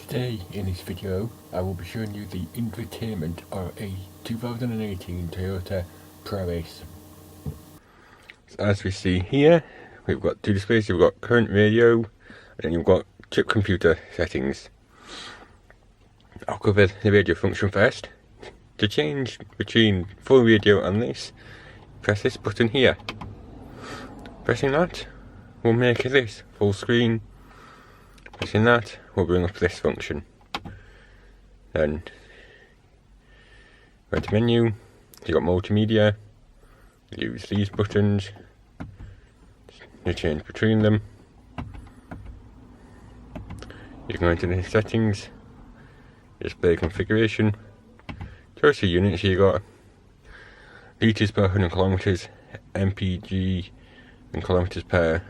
Today in this video I will be showing you the infotainment of a 2018 Toyota Proace. So as we see here, we've got two displays. You've got current radio and then you've got chip computer settings. I'll cover the radio function first. To change between full radio and this, press this button here. Pressing that will make this full screen. Pressing that will bring up this function. Then go to menu, you've got multimedia, use these buttons to change between them. You can go into the settings, display configuration, choice of units. You got litres per 100 kilometres, mpg and kilometres per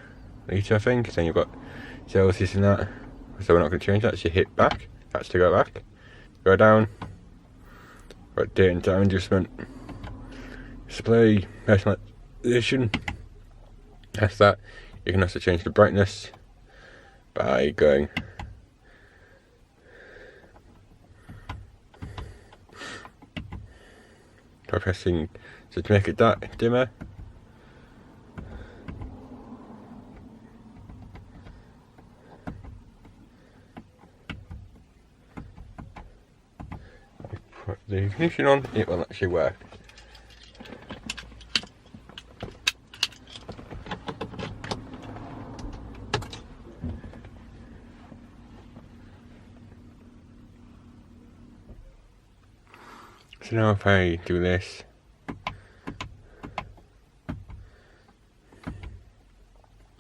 litre I think. Then you've got Celsius in that, so we're not going to change that. So you hit back, that's to go back. Go down, got date and time adjustment, display personalization. That's that. You can also change the brightness by going by pressing, so to make it dark, dimmer. Put the ignition on, it will actually work. So now if I do this,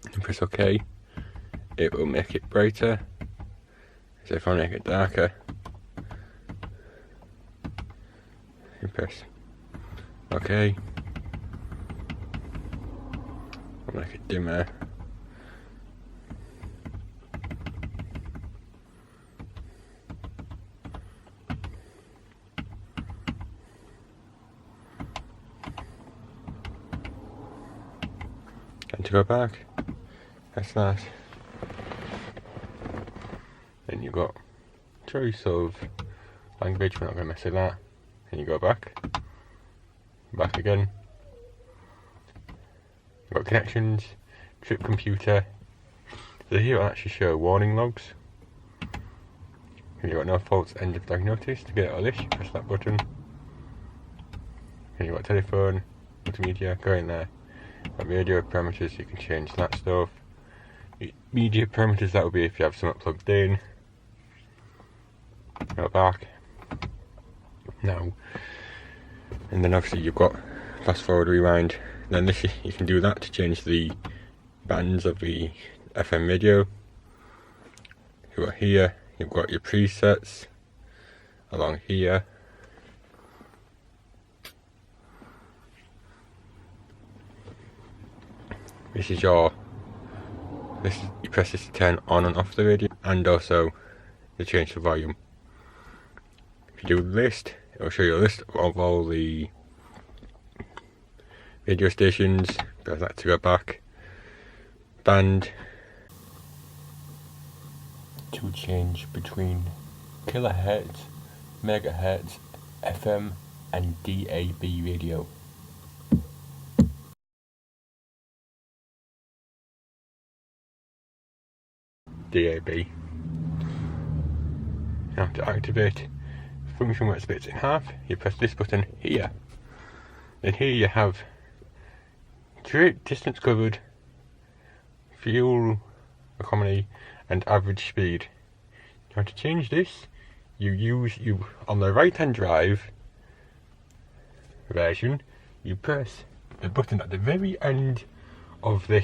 and press OK, it will make it brighter. So if I make it darker, you press OK, I'll make it dimmer. And to go back, press that. Then you've got choice of language, we're not going to mess with that. Then you go back again. You've got connections, trip computer. So here it'll actually show warning logs. You've got no faults, end of diagnosis. To get out of this, you press that button. And you've got telephone, multimedia, go in there. Got radio parameters, you can change that stuff. Media parameters, that will be if you have something plugged in. Go back. Now, and then obviously you've got fast forward, rewind. Then this, you can do that to change the bands of the FM radio. You've got here, you've got your presets along here. This is your, you press this to turn on and off the radio, and also to change the volume. If you do the list, it will show you a list of all the radio stations. Press that to go back. Band to change between kilohertz, megahertz, FM and DAB radio. DAB. Now to activate the function where it splits in half, you press this button here. Then here you have distance covered, fuel economy and average speed. Now to change this, you on the right hand drive version, you press the button at the very end of the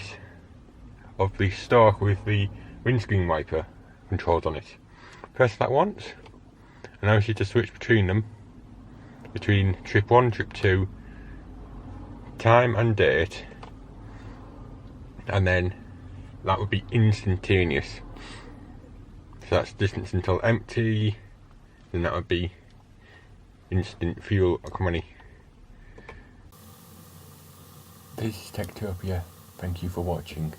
stalk with the windscreen wiper controls on it. Press that once, and now you to switch between them, between trip 1, trip 2, time and date, and then that would be instantaneous. So that's distance until empty, then that would be instant fuel economy. This is Techtopia, thank you for watching.